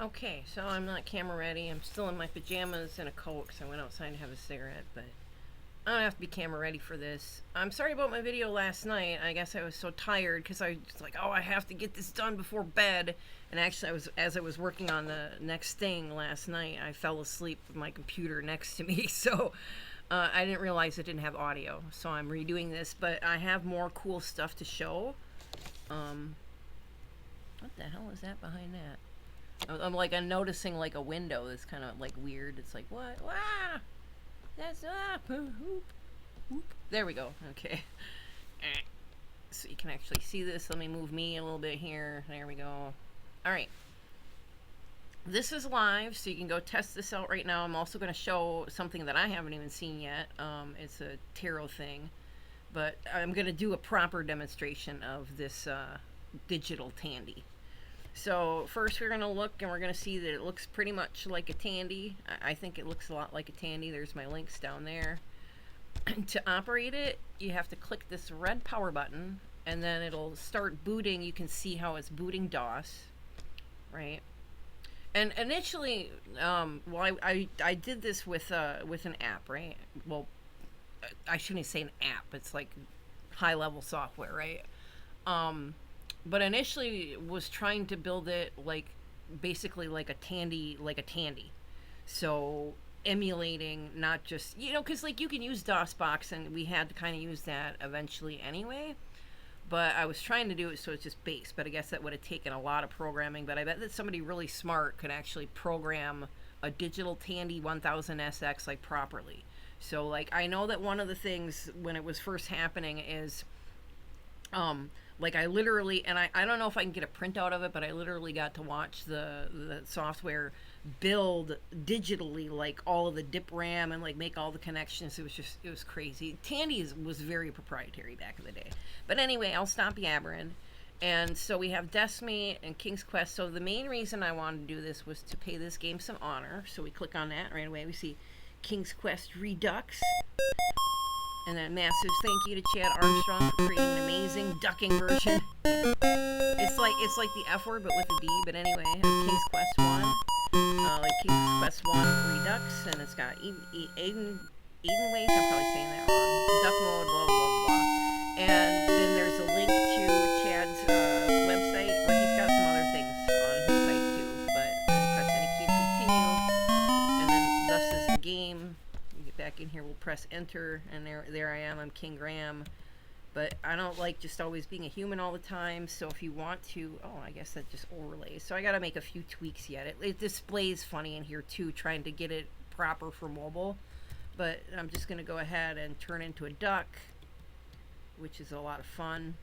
Okay, so I'm not camera ready. I'm still in my pajamas and a coat because I went outside to have a cigarette, but I don't have to be camera ready for this. I'm sorry about my video last night. I guess I was so tired because I was like, oh, I have to get this done before bed. And actually, as I was working on the next thing last night, I fell asleep with my computer next to me. So I didn't realize it didn't have audio. So I'm redoing this, but I have more cool stuff to show. What the hell is that behind that? I'm noticing like a window that's kind of like weird. It's like, what? Ah! That's whoop. There we go. Okay. So you can actually see this. Let me move me a little bit here. There we go. All right. This is live, so you can go test this out right now. I'm also going to show something that I haven't even seen yet. It's a tarot thing, but I'm going to do a proper demonstration of this digital Tandy. So first we're going to look and we're going to see that it looks pretty much like a Tandy. I think it looks a lot like a Tandy. There's my links down there. To operate it, you have to click this red power button and then it'll start booting. You can see how it's booting DOS, right? And initially, well, I did this with an app, right? Well, I shouldn't say an app. It's like high-level software, right? But initially was trying to build it like basically like a Tandy, so emulating not just, you know, because like you can use DOSBox and we had to kind of use that eventually anyway, but I was trying to do it so it's just base, but I guess that would have taken a lot of programming. But I bet that somebody really smart could actually program a digital Tandy 1000SX like properly. So like I know that one of the things when it was first happening is like I literally, and I don't know if I can get a printout of it, but I literally got to watch the software build digitally like all of the dip RAM and like make all the connections. It was crazy. Tandy was very proprietary back in the day. But anyway, I'll stop yabbering. And so we have Destiny and King's Quest. So the main reason I wanted to do this was to pay this game some honor. So we click on that right away. We see King's Quest Redux. And then massive thank you to Chad Armstrong for creating an amazing ducking version. It's like the F word but with a D. But anyway, King's Quest 1, like King's Quest 1 Redux, and it's got Aiden Waits. I'm probably saying that wrong. Duck mode, blah blah blah. And then there's a link to Chad's website where he's got some other things on his site too. But press any key to continue, and then thus is the game. Back in here, we'll press enter, and there I am. I'm King Graham, but I don't like just always being a human all the time. So if you want to, oh, I guess that just overlays. So I got to make a few tweaks yet. It displays funny in here too, trying to get it proper for mobile. But I'm just gonna go ahead and turn into a duck, which is a lot of fun.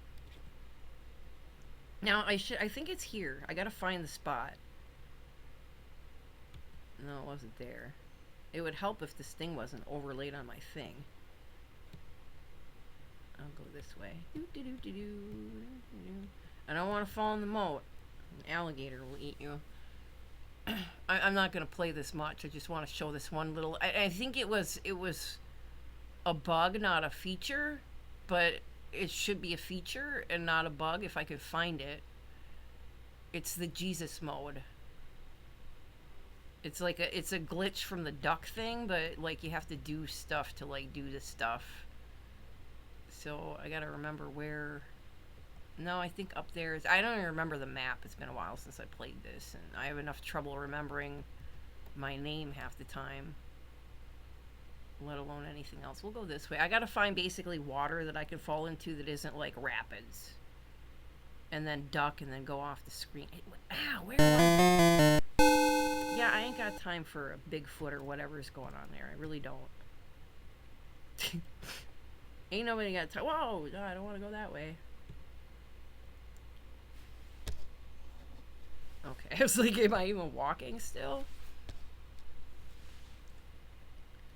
Now I think it's here. I gotta find the spot. No, it wasn't there. It would help if this thing wasn't overlaid on my thing. I'll go this way. I don't want to fall in the moat. An alligator will eat you. I'm not going to play this much. I just want to show this one little... I think it was a bug, not a feature. But it should be a feature and not a bug if I could find it. It's the Jesus mode. It's like it's a glitch from the duck thing, but like you have to do stuff to like do the stuff. So I gotta remember where. No, I think up there is. I don't even remember the map. It's been a while since I played this, and I have enough trouble remembering my name half the time, let alone anything else. We'll go this way. I gotta find basically water that I can fall into that isn't like rapids, and then duck, and then go off the screen. Ah, where was it? Yeah, I ain't got time for a Bigfoot or whatever's going on there. I really don't. Ain't nobody got time. Whoa, no, I don't want to go that way. Okay, I was like, am I even walking still?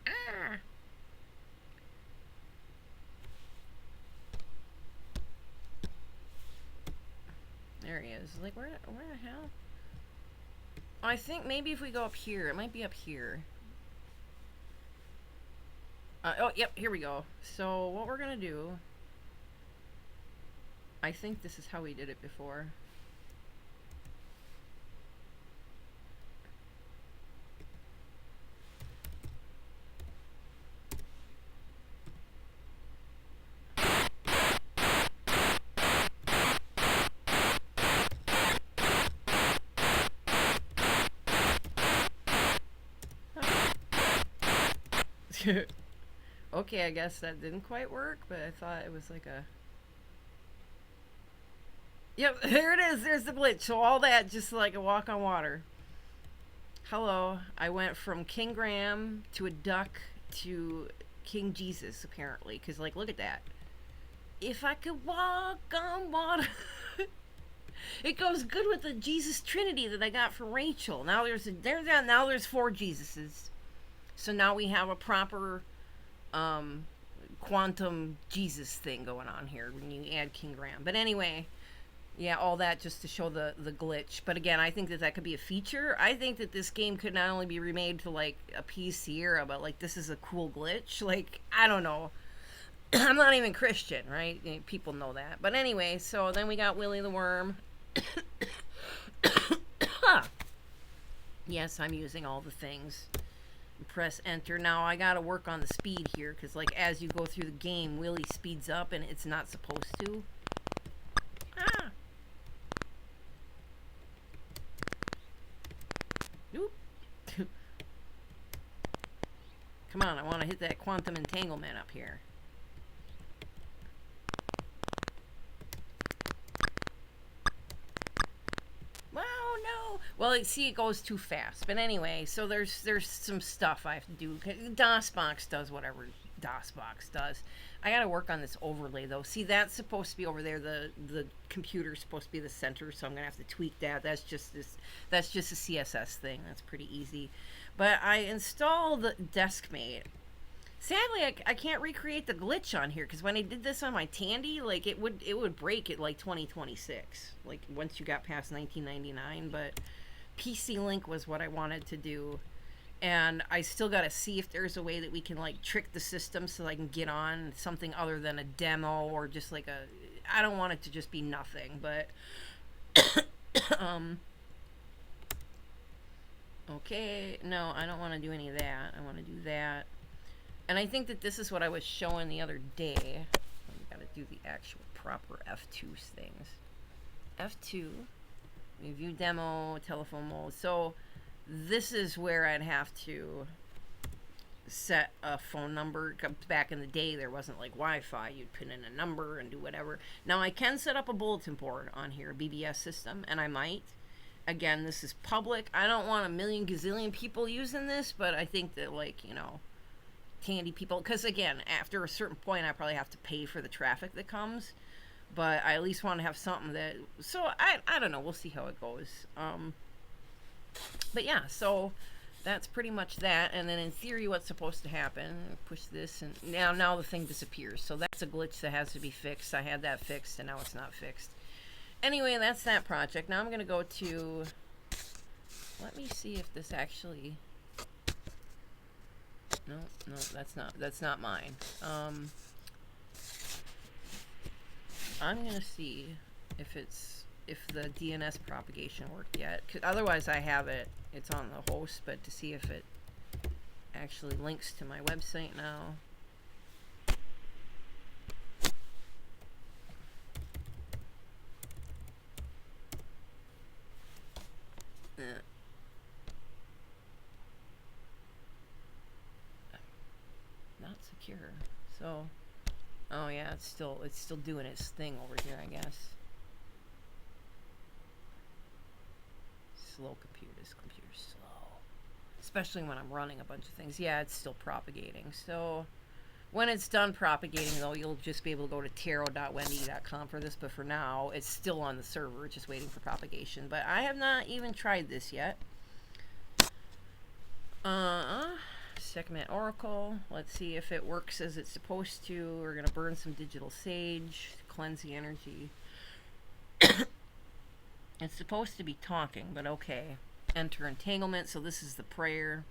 Ah! There he is. Like, where the hell? I think maybe if we go up here, it might be up here. Oh, yep, here we go. So what we're gonna do, I think this is how we did it before. Okay, I guess that didn't quite work, but I thought it was like a... Yep, there it is. There's the glitch. So all that just like a walk on water. Hello. I went from King Graham to a duck to King Jesus, apparently. Because, like, look at that. If I could walk on water. It goes good with the Jesus Trinity that I got from Rachel. Now there's 4 Jesuses. So now we have a proper quantum Jesus thing going on here when you add King Graham. But anyway, yeah, all that just to show the glitch. But again, I think that could be a feature. I think that this game could not only be remade to like a PC era, but like this is a cool glitch. Like, I don't know. I'm not even Christian, right? People know that. But anyway, so then we got Willie the Worm. Yes, I'm using all the things. Press enter. Now I gotta work on the speed here, because like as you go through the game, Willie speeds up and it's not supposed to. Ah! Oop. Come on, I want to hit that quantum entanglement up here. No. Well, see, it goes too fast. But anyway, so there's some stuff I have to do. DOSBox does whatever DOSBox does. I gotta work on this overlay though. See, that's supposed to be over there. The computer's supposed to be the center, so I'm gonna have to tweak that. That's just a CSS thing. That's pretty easy. But I installed Deskmate. Sadly, I can't recreate the glitch on here, because when I did this on my Tandy, like it would break at like 2026, like once you got past 1999. But PC Link was what I wanted to do, and I still got to see if there's a way that we can like trick the system so I can get on something other than a demo or just like a... I don't want it to just be nothing, but okay, no, I don't want to do any of that. I want to do that. And I think that this is what I was showing the other day. We gotta do the actual proper F2 things. F2, view demo, telephone mode. So this is where I'd have to set a phone number. Back in the day, there wasn't like Wi-Fi. You'd put in a number and do whatever. Now I can set up a bulletin board on here, a BBS system, and I might. Again, this is public. I don't want a million gazillion people using this, but I think that, like, you know, Tandy people, because again, after a certain point I probably have to pay for the traffic that comes, but I at least want to have something that, so I don't know, we'll see how it goes. But yeah, so that's pretty much that. And then in theory, what's supposed to happen, push this, and now the thing disappears. So that's a glitch that has to be fixed. I had that fixed and now it's not fixed. Anyway, that's that project. Now I'm gonna go to, let me see if this actually... No, that's not mine. I'm gonna see if the DNS propagation worked yet. 'Cause otherwise I have it. It's on the host, but to see if it actually links to my website now. Not secure. So, oh yeah, it's still doing its thing over here, I guess. Slow computer. This computer's slow, especially when I'm running a bunch of things. Yeah, it's still propagating. So when it's done propagating, though, you'll just be able to go to tarot.wendy.com for this. But for now, it's still on the server, just waiting for propagation. But I have not even tried this yet. Segment Oracle. Let's see if it works as it's supposed to. We're going to burn some digital sage to cleanse the energy. It's supposed to be talking, but okay. Enter entanglement. So this is the prayer.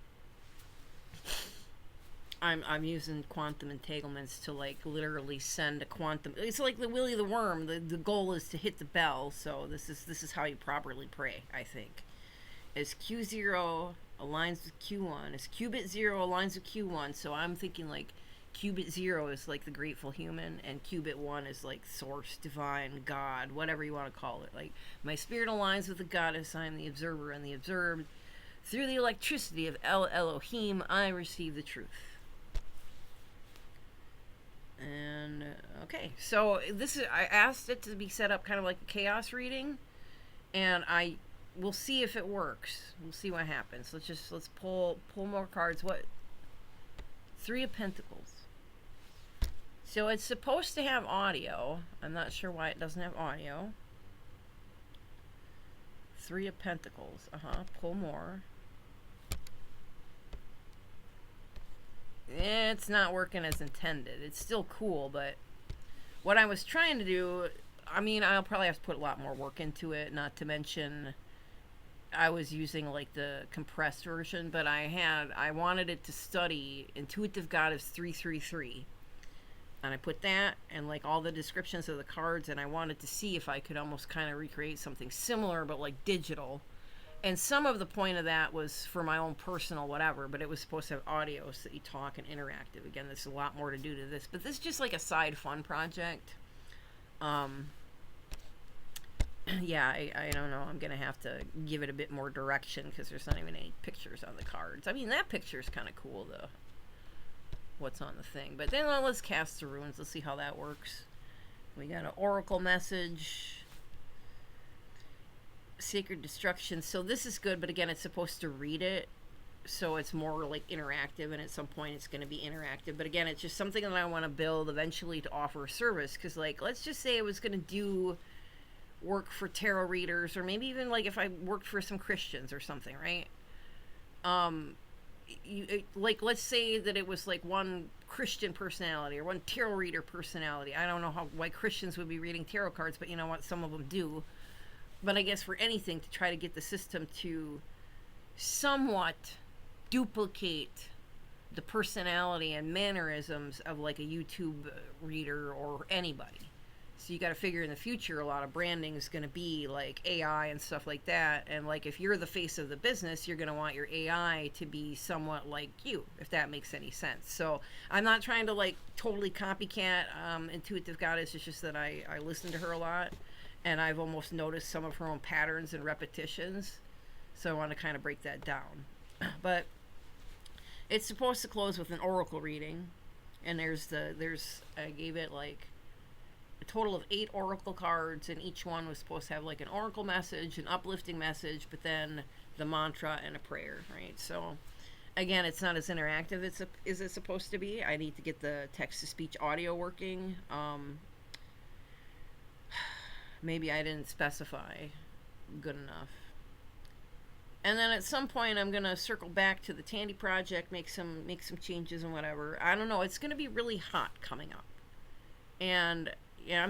I'm using quantum entanglements to like literally send a quantum. It's like the Willy the Worm. The goal is to hit the bell. So this is how you properly pray, I think. Is Q0 aligns with Q1. Is qubit 0 aligns with Q1. So I'm thinking like qubit 0 is like the grateful human, and qubit 1 is like source, divine, God, whatever you want to call it. Like, my spirit aligns with the goddess, I am the observer and the observed. Through the electricity of El Elohim, I receive the truth. And okay, so this is, I asked it to be set up kind of like a chaos reading, and I will see if it works. We'll see what happens. Let's pull more cards. What? Three of Pentacles. So it's supposed to have audio. I'm not sure why it doesn't have audio. Three of Pentacles. Pull more. It's not working as intended. It's still cool, but what I was trying to do, I mean, I'll probably have to put a lot more work into it, not to mention I was using like the compressed version, but I wanted it to study Intuitive Goddess 333. And I put that and like all the descriptions of the cards, and I wanted to see if I could almost kind of recreate something similar but like digital. And some of the point of that was for my own personal whatever, but it was supposed to have audio so that you talk and interactive. Again, there's a lot more to do to this, but this is just like a side fun project. Yeah, I don't know. I'm going to have to give it a bit more direction because there's not even any pictures on the cards. I mean, that picture is kind of cool, though. What's on the thing. But then let's cast the runes. Let's see how that works. We got an oracle message. Sacred destruction. So this is good, but again, it's supposed to read it. So it's more like interactive, and at some point it's going to be interactive. But again, it's just something that I want to build eventually to offer a service. Because, like, let's just say it was going to do work for tarot readers, or maybe even like if I worked for some Christians or something, right? Like, let's say that it was like one Christian personality or one tarot reader personality. I don't know why Christians would be reading tarot cards, but you know what, some of them do. But I guess for anything to try to get the system to somewhat duplicate the personality and mannerisms of like a YouTube reader or anybody. So you got to figure in the future a lot of branding is going to be like AI and stuff like that. And like if you're the face of the business, you're going to want your AI to be somewhat like you, if that makes any sense. So I'm not trying to like totally copycat Intuitive Goddess. It's just that I listen to her a lot, and I've almost noticed some of her own patterns and repetitions. So I want to kind of break that down. But it's supposed to close with an oracle reading. And I gave it like a total of 8 oracle cards, and each one was supposed to have like an oracle message, an uplifting message, but then the mantra and a prayer, right? So again, it's not as interactive as it's supposed to be. I need to get the text-to-speech audio working. Maybe I didn't specify good enough. And then at some point I'm going to circle back to the Tandy project, make some changes and whatever. I don't know, it's going to be really hot coming up. And yeah,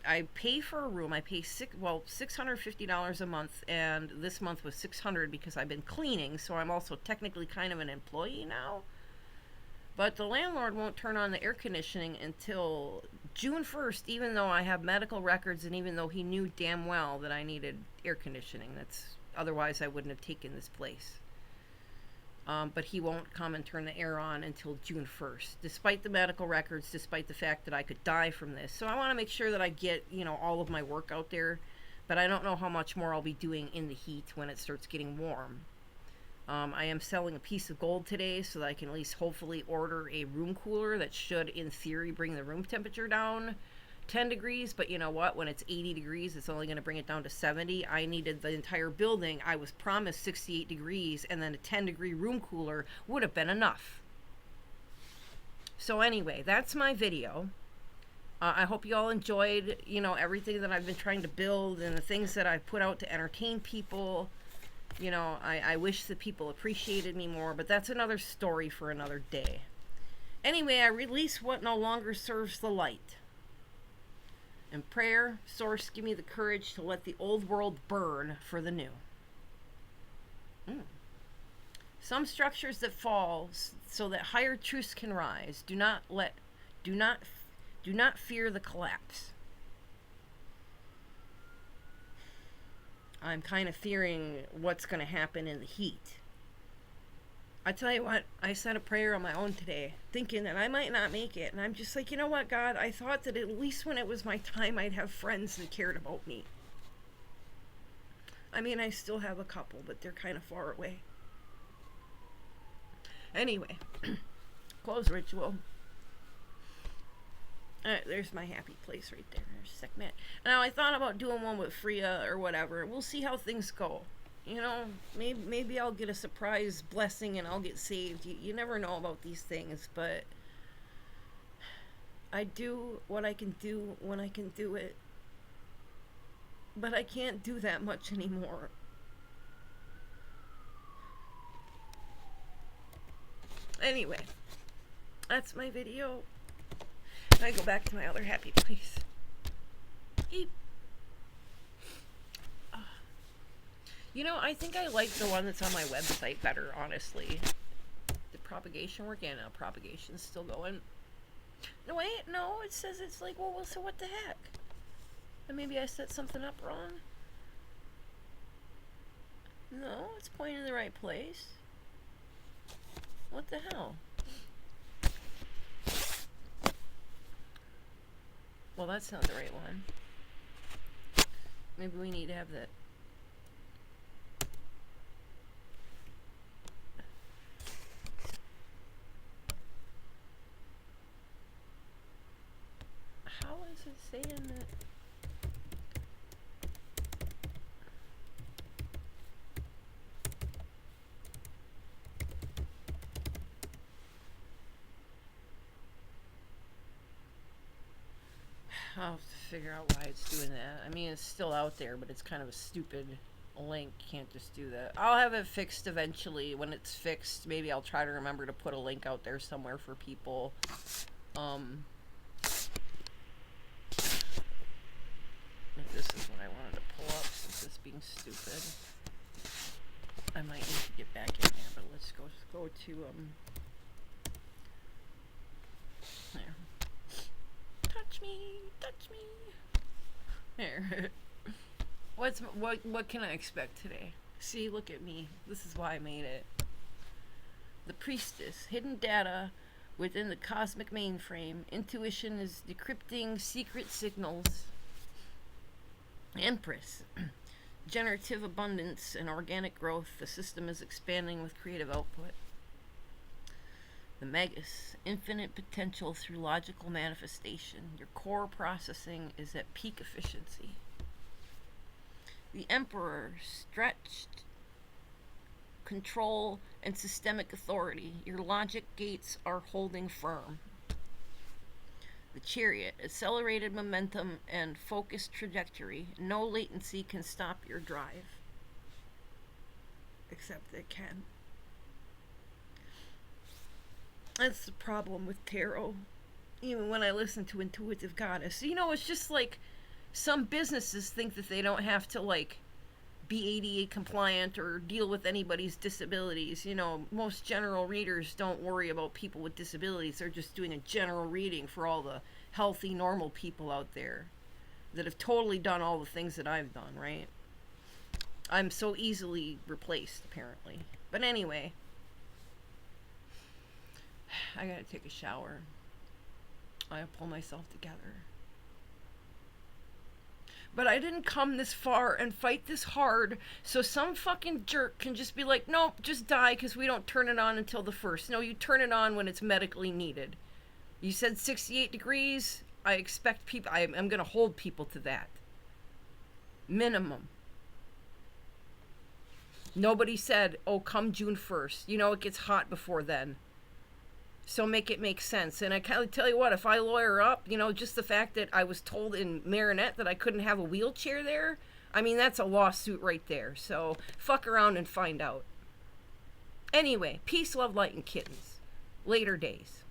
I pay for a room. I pay $650 a month, and this month was $600 because I've been cleaning, so I'm also technically kind of an employee now. But the landlord won't turn on the air conditioning until June 1st, even though I have medical records and even though he knew damn well that I needed air conditioning. Otherwise I wouldn't have taken this place. But he won't come and turn the air on until June 1st, despite the medical records, despite the fact that I could die from this. So I want to make sure that I get, all of my work out there, but I don't know how much more I'll be doing in the heat when it starts getting warm. I am selling a piece of gold today so that I can at least hopefully order a room cooler that should, in theory, bring the room temperature down 10 degrees, but you know what? When it's 80 degrees, it's only going to bring it down to 70. I needed the entire building. I was promised 68 degrees, and then a 10-degree room cooler would have been enough. So anyway, that's my video. I hope you all enjoyed, everything that I've been trying to build and the things that I've put out to entertain people. I wish that people appreciated me more, but that's another story for another day. Anyway, I release what no longer serves the light. In prayer, Source, give me the courage to let the old world burn for the new. Some structures that fall so that higher truths can rise. Do not fear the collapse. I'm kind of fearing what's going to happen in the heat. I tell you what, I said a prayer on my own today, thinking that I might not make it. And I'm just like, you know what, God? I thought that at least when it was my time, I'd have friends that cared about me. I mean, I still have a couple, but they're kind of far away. Anyway, close ritual. There's my happy place right there. There's sick man. Now I thought about doing one with Freya or whatever. We'll see how things go. You know, maybe I'll get a surprise blessing and I'll get saved. You never know about these things, but I do what I can do when I can do it. But I can't do that much anymore. Anyway, that's my video. I go back to my other happy place. Eep. You know, I think I like the one that's on my website better, honestly. Did propagation work? Yeah, no, propagation's still going. No, wait, no, it says it's like, well, so what the heck? And maybe I set something up wrong? No, it's pointing in the right place. What the hell? Well, that's not the right one. Maybe we need to have that. How is it saying that? I'll have to figure out why it's doing that. I mean, it's still out there, but it's kind of a stupid link. Can't just do that. I'll have it fixed eventually. When it's fixed, maybe I'll try to remember to put a link out there somewhere for people. If this is what I wanted to pull up, since it's being stupid. I might need to get back in there, but let's go to, there. Touch me. There. What can I expect today? See, look at me. This is why I made it. The priestess, hidden data within the cosmic mainframe. Intuition is decrypting secret signals. Empress, generative abundance and organic growth. The system is expanding with creative output. The Magus, infinite potential through logical manifestation. Your core processing is at peak efficiency. The Emperor, stretched control and systemic authority. Your logic gates are holding firm. The Chariot, accelerated momentum and focused trajectory. No latency can stop your drive. Except it can. That's the problem with tarot. Even when I listen to Intuitive Goddess. You know, it's just like some businesses think that they don't have to, like, be ADA compliant or deal with anybody's disabilities. You know, most general readers don't worry about people with disabilities. They're just doing a general reading for all the healthy, normal people out there that have totally done all the things that I've done, right? I'm so easily replaced, apparently. But anyway, I gotta take a shower. I gotta pull myself together. But I didn't come this far and fight this hard so some fucking jerk can just be like, nope, just die because we don't turn it on until the 1st. No, you turn it on when it's medically needed. You said 68 degrees. I expect people, I'm going to hold people to that. Minimum. Nobody said, oh, come June 1st. You know, it gets hot before then. So make it make sense. And I kind of tell you what, if I lawyer up, you know, just the fact that I was told in Marinette that I couldn't have a wheelchair there, I mean, that's a lawsuit right there. So fuck around and find out. Anyway, peace, love, light, and kittens. Later days.